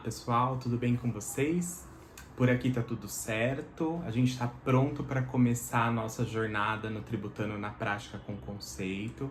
pessoal, tudo bem com vocês? Por aqui tá tudo certo, a gente está pronto para começar a nossa jornada no Tributando na Prática com Conceito.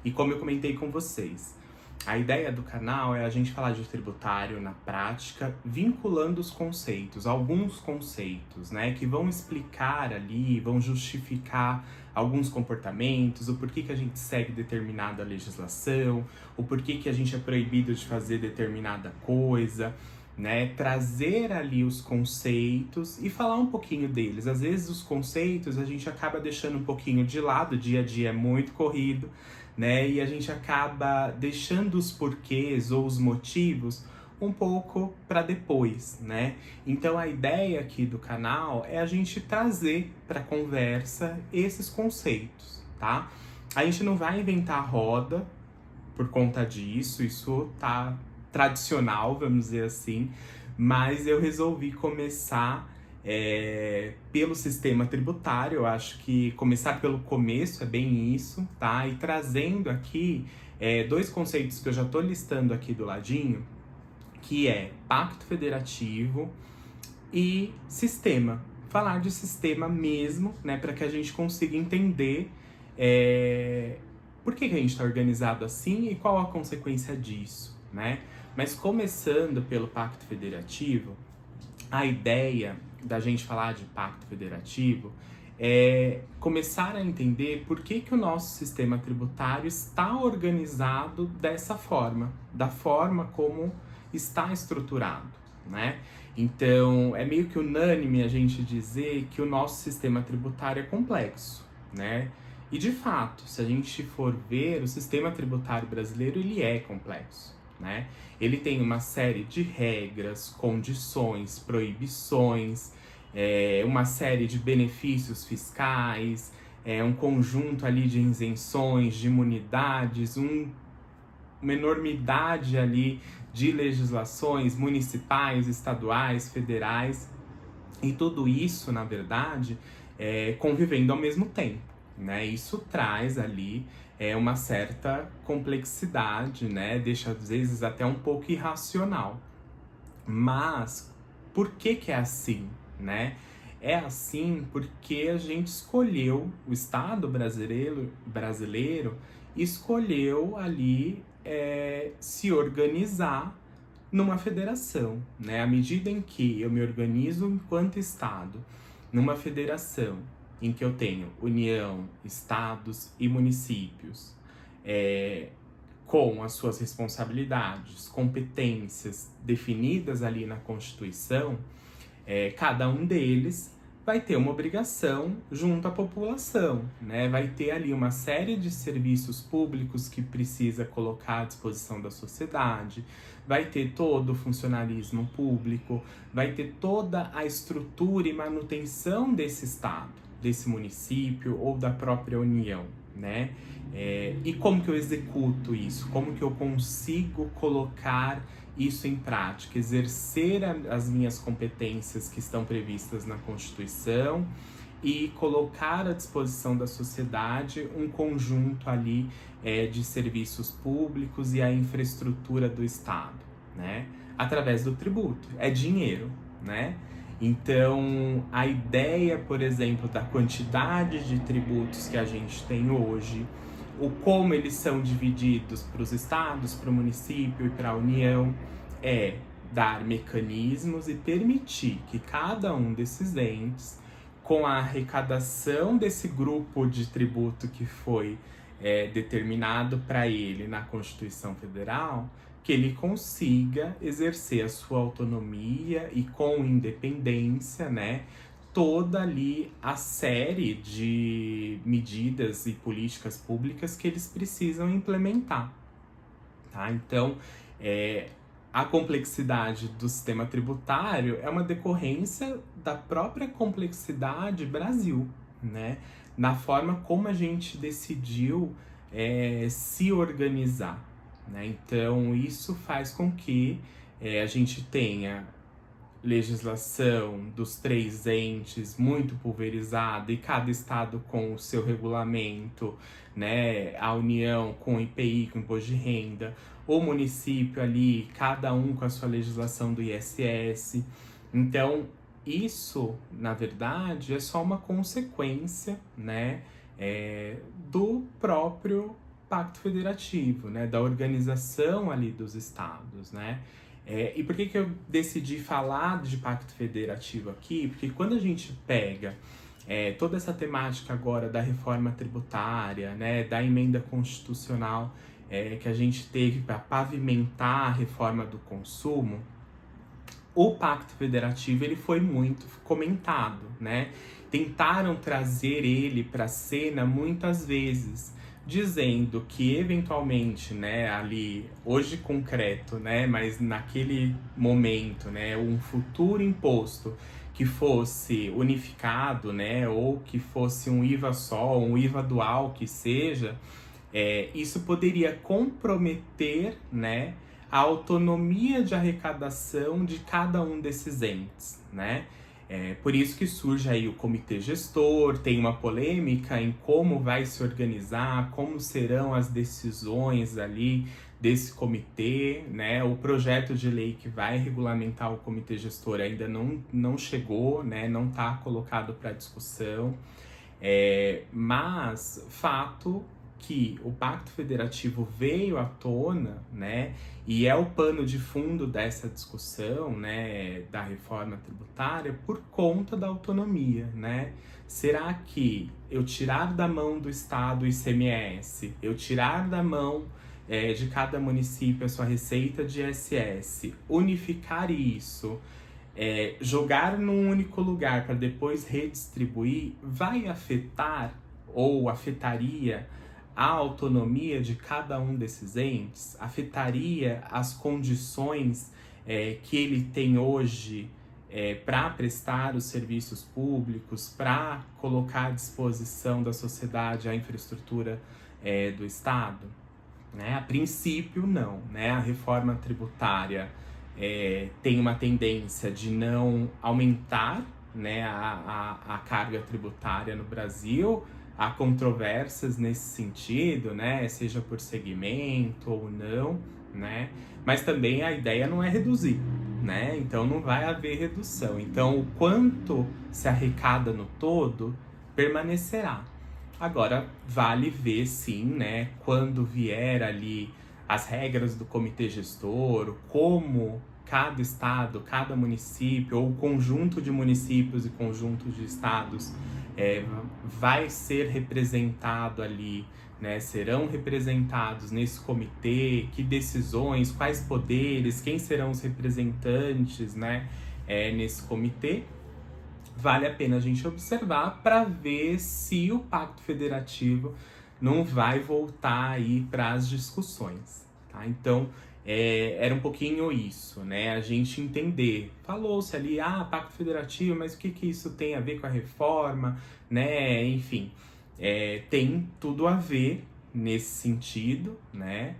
E como eu comentei com vocês, a ideia do canal é a gente falar de tributário na prática, vinculando os conceitos, alguns conceitos, né, que vão explicar ali, vão justificar alguns comportamentos, o porquê que a gente segue determinada legislação, o porquê que a gente é proibido de fazer determinada coisa, né, trazer ali os conceitos e falar um pouquinho deles. Às vezes os conceitos a gente acaba deixando um pouquinho de lado, o dia a dia é muito corrido, né, e a gente acaba deixando os porquês ou os motivos um pouco para depois, né? Então a ideia aqui do canal é a gente trazer para conversa esses conceitos, tá? A gente não vai inventar roda por conta disso, isso tá tradicional, vamos dizer assim, mas eu resolvi começar pelo sistema tributário. Eu acho que começar pelo começo é bem isso, tá? E trazendo aqui dois conceitos que eu já tô listando aqui do ladinho, que é pacto federativo e sistema. Falar de sistema mesmo, né, para que a gente consiga entender por que a gente está organizado assim e qual a consequência disso, né? Mas começando pelo pacto federativo, a ideia da gente falar de pacto federativo é começar a entender por que o nosso sistema tributário está organizado dessa forma, da forma como está estruturado, né? Então, é meio que unânime a gente dizer que o nosso sistema tributário é complexo, né? E de fato, se a gente for ver, o sistema tributário brasileiro, ele é complexo, né? Ele tem uma série de regras, condições, proibições, uma série de benefícios fiscais, um conjunto ali de isenções, de imunidades, uma enormidade ali de legislações municipais, estaduais, federais, e tudo isso, na verdade, convivendo ao mesmo tempo, né? Isso traz ali uma certa complexidade, né? Deixa às vezes até um pouco irracional. Mas por que é assim, né? É assim porque a gente escolheu, o Estado brasileiro escolheu ali se organizar numa federação, né? À medida em que eu me organizo enquanto Estado, numa federação em que eu tenho União, Estados e municípios, com as suas responsabilidades, competências definidas ali na Constituição, cada um deles vai ter uma obrigação junto à população, né? Vai ter ali uma série de serviços públicos que precisa colocar à disposição da sociedade, vai ter todo o funcionalismo público, vai ter toda a estrutura e manutenção desse estado, desse município ou da própria União, né? E como que eu executo isso? Como que eu consigo colocar isso em prática, exercer as minhas competências que estão previstas na Constituição e colocar à disposição da sociedade um conjunto ali de serviços públicos e a infraestrutura do Estado, né? Através do tributo. É dinheiro, né? Então, a ideia, por exemplo, da quantidade de tributos que a gente tem hoje, o como eles são divididos para os estados, para o município e para a União, é dar mecanismos e permitir que cada um desses entes, com a arrecadação desse grupo de tributo que foi determinado para ele na Constituição Federal, que ele consiga exercer a sua autonomia e com independência, né, toda ali a série de medidas e políticas públicas que eles precisam implementar, tá? Então, a complexidade do sistema tributário é uma decorrência da própria complexidade Brasil, né? Na forma como a gente decidiu se organizar, né? Então, isso faz com que a gente tenha legislação dos 3 entes muito pulverizada e cada estado com o seu regulamento, né? A União com o IPI, com o imposto de renda, o município ali, cada um com a sua legislação do ISS. Então, isso, na verdade, é só uma consequência, né, do próprio Pacto Federativo, né, da organização ali dos estados, né? E por que eu decidi falar de Pacto Federativo aqui? Porque quando a gente pega toda essa temática agora da reforma tributária, né, da emenda constitucional que a gente teve para pavimentar a reforma do consumo, o Pacto Federativo ele foi muito comentado, né? Tentaram trazer ele para a cena muitas vezes, dizendo que eventualmente, né, ali, hoje concreto, né, mas naquele momento, né, um futuro imposto que fosse unificado, né, ou que fosse um IVA só, um IVA dual que seja, isso poderia comprometer, né, a autonomia de arrecadação de cada um desses entes, né? Por isso que surge aí o comitê gestor, tem uma polêmica em como vai se organizar, como serão as decisões ali desse comitê, né? O projeto de lei que vai regulamentar o comitê gestor ainda não chegou, né? Não está colocado para discussão, mas fato que o Pacto Federativo veio à tona, né, e é o pano de fundo dessa discussão, né, da reforma tributária por conta da autonomia, né? Será que eu tirar da mão do Estado o ICMS, eu tirar da mão de cada município a sua receita de ISS, unificar isso, jogar num único lugar para depois redistribuir, vai afetar ou afetaria a autonomia de cada um desses entes? Afetaria as condições que ele tem hoje para prestar os serviços públicos, para colocar à disposição da sociedade a infraestrutura do Estado? Né? A princípio, não. Né? A reforma tributária tem uma tendência de não aumentar, né, a carga tributária no Brasil. Há controvérsias nesse sentido, né, seja por segmento ou não, né, mas também a ideia não é reduzir, né, então não vai haver redução. Então o quanto se arrecada no todo permanecerá. Agora vale ver sim, né, quando vier ali as regras do comitê gestor, como cada estado, cada município, ou conjunto de municípios e conjunto de estados vai ser representado ali, né? Serão representados nesse comitê, que decisões, quais poderes, quem serão os representantes, né? Nesse comitê. Vale a pena a gente observar para ver se o Pacto Federativo não vai voltar aí para as discussões, tá? Então, era um pouquinho isso, né? A gente entender. Falou-se ali, Pacto Federativo, mas o que isso tem a ver com a reforma, né? Enfim, tem tudo a ver nesse sentido, né?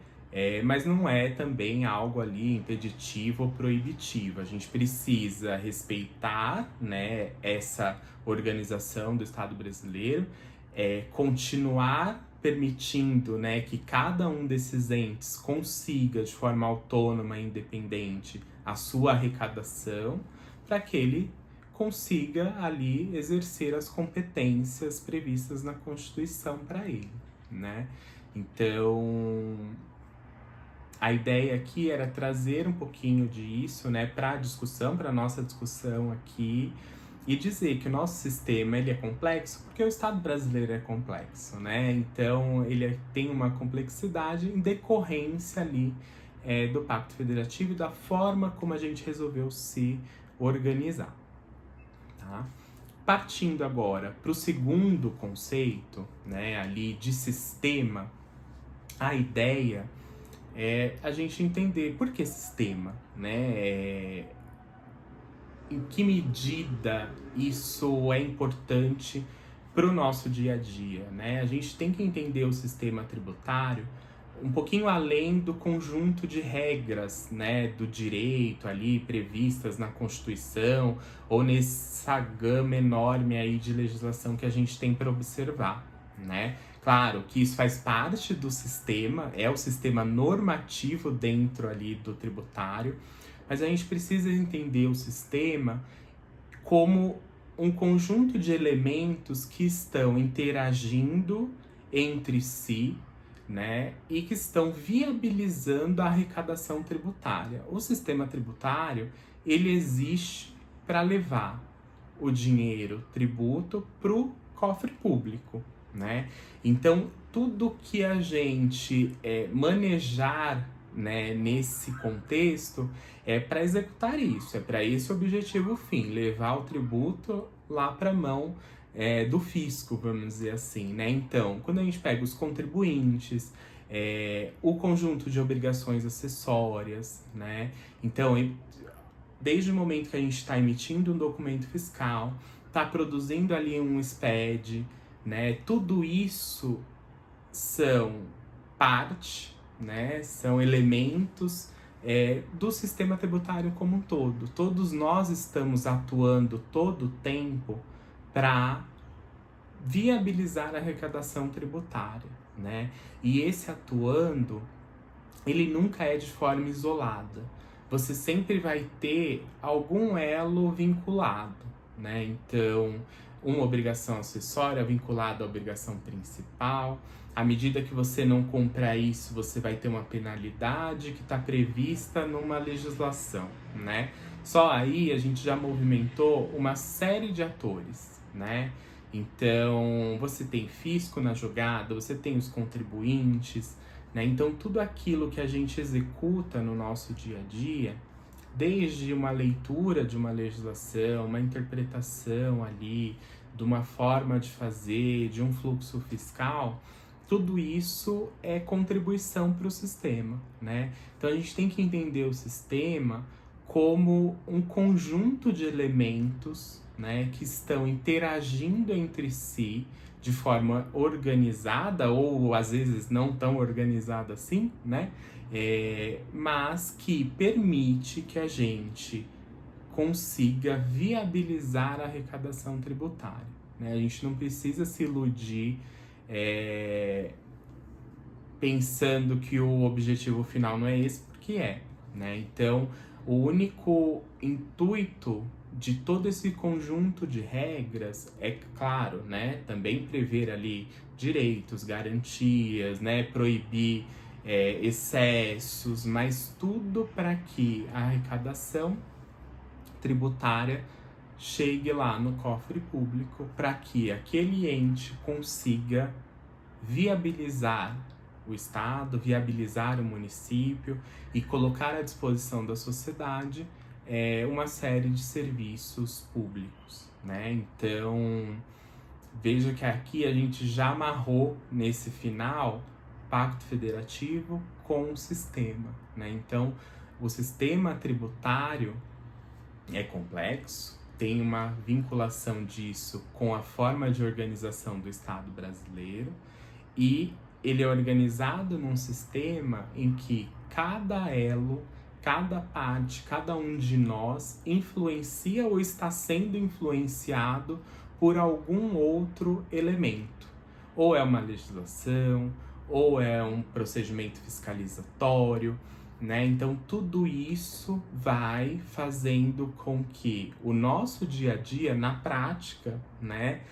Mas não é também algo ali impeditivo ou proibitivo. A gente precisa respeitar, né, essa organização do Estado brasileiro, continuar permitindo, né, que cada um desses entes consiga de forma autônoma e independente a sua arrecadação, para que ele consiga ali exercer as competências previstas na Constituição para ele, né? Então, a ideia aqui era trazer um pouquinho disso, né, para a discussão, para a nossa discussão aqui, e dizer que o nosso sistema ele é complexo porque o Estado brasileiro é complexo, né? Então ele tem uma complexidade em decorrência ali do Pacto Federativo e da forma como a gente resolveu se organizar, tá? Partindo agora para o segundo conceito, né, ali de sistema, a ideia é a gente entender por que sistema, né? Em que medida isso é importante para o nosso dia a dia, né? A gente tem que entender o sistema tributário um pouquinho além do conjunto de regras, né, do direito ali previstas na Constituição ou nessa gama enorme aí de legislação que a gente tem para observar, né? Claro que isso faz parte do sistema, é o sistema normativo dentro ali do tributário, mas a gente precisa entender o sistema como um conjunto de elementos que estão interagindo entre si, né, e que estão viabilizando a arrecadação tributária. O sistema tributário, ele existe para levar o dinheiro, tributo, para o cofre público, né? Então, tudo que a gente manejar, né, nesse contexto é para executar isso, é para esse objetivo fim, levar o tributo lá para a mão do fisco, vamos dizer assim, né? Então, quando a gente pega os contribuintes, o conjunto de obrigações acessórias, né? Então, desde o momento que a gente está emitindo um documento fiscal, está produzindo ali um SPED, né? Tudo isso são parte, né? São elementos do sistema tributário como um todo. Todos nós estamos atuando todo o tempo para viabilizar a arrecadação tributária, né? E esse atuando, ele nunca é de forma isolada. Você sempre vai ter algum elo vinculado, né? Então, uma obrigação acessória vinculada à obrigação principal. À medida que você não cumpra isso, você vai ter uma penalidade que está prevista numa legislação, né? Só aí a gente já movimentou uma série de atores, né? Então, você tem fisco na jogada, você tem os contribuintes, né? Então, tudo aquilo que a gente executa no nosso dia a dia, desde uma leitura de uma legislação, uma interpretação ali, de uma forma de fazer, de um fluxo fiscal, tudo isso é contribuição para o sistema, né? Então, a gente tem que entender o sistema como um conjunto de elementos, né, que estão interagindo entre si de forma organizada, ou às vezes não tão organizada assim, né? Mas que permite que a gente consiga viabilizar a arrecadação tributária, né? A gente não precisa se iludir pensando que o objetivo final não é esse, porque né? Então, o único intuito de todo esse conjunto de regras é, claro, né, também prever ali direitos, garantias, né, proibir excessos, mas tudo para que a arrecadação tributária chegue lá no cofre público, para que aquele ente consiga viabilizar o Estado, viabilizar o município e colocar à disposição da sociedade uma série de serviços públicos, né? Então, veja que aqui a gente já amarrou nesse final pacto federativo com o sistema, né? Então, o sistema tributário é complexo, tem uma vinculação disso com a forma de organização do Estado brasileiro e ele é organizado num sistema em que cada elo, cada parte, cada um de nós influencia ou está sendo influenciado por algum outro elemento. Ou é uma legislação, ou é um procedimento fiscalizatório, né? Então, tudo isso vai fazendo com que o nosso dia a dia, na prática, né,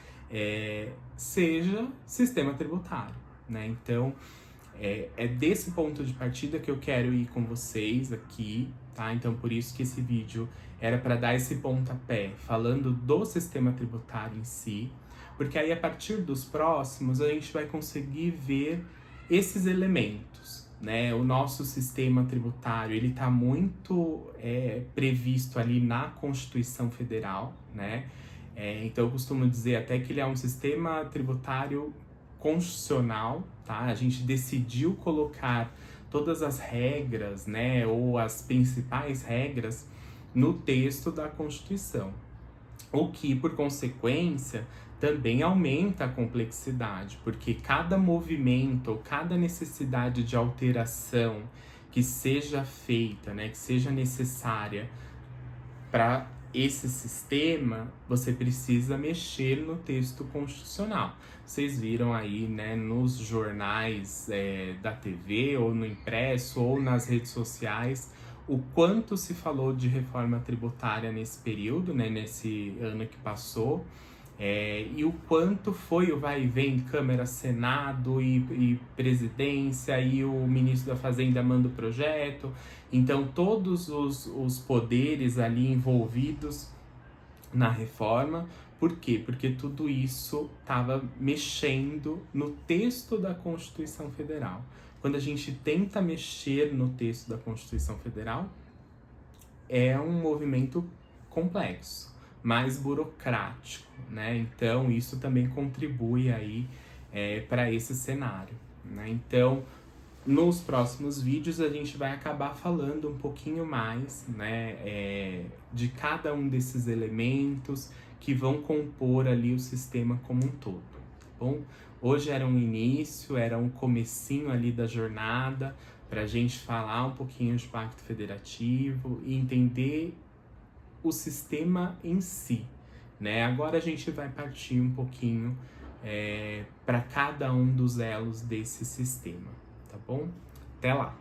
seja sistema tributário, né? Então, é desse ponto de partida que eu quero ir com vocês aqui, tá? Então, por isso que esse vídeo era para dar esse pontapé, falando do sistema tributário em si, porque aí, a partir dos próximos, a gente vai conseguir ver esses elementos, né? O nosso sistema tributário, ele está muito previsto ali na Constituição Federal, né? Então, eu costumo dizer até que ele é um sistema tributário constitucional, tá? A gente decidiu colocar todas as regras, né, ou as principais regras no texto da Constituição. O que, por consequência, também aumenta a complexidade, porque cada movimento ou cada necessidade de alteração que seja feita, né, que seja necessária para esse sistema, você precisa mexer no texto constitucional. Vocês viram aí, né, nos jornais da TV, ou no impresso, ou nas redes sociais, o quanto se falou de reforma tributária nesse período, né, nesse ano que passou, e o quanto foi o vai e vem Câmara, Senado e Presidência, e o ministro da Fazenda manda o projeto. Então, todos os poderes ali envolvidos na reforma. Por quê? Porque tudo isso estava mexendo no texto da Constituição Federal. Quando a gente tenta mexer no texto da Constituição Federal, é um movimento complexo, mais burocrático, né? Então, isso também contribui aí para esse cenário, né? Então, nos próximos vídeos a gente vai acabar falando um pouquinho mais, né, de cada um desses elementos que vão compor ali o sistema como um todo, tá bom? Hoje era um início, era um comecinho ali da jornada para a gente falar um pouquinho de Pacto Federativo e entender o sistema em si, né? Agora a gente vai partir um pouquinho para cada um dos elos desse sistema, tá bom? Até lá!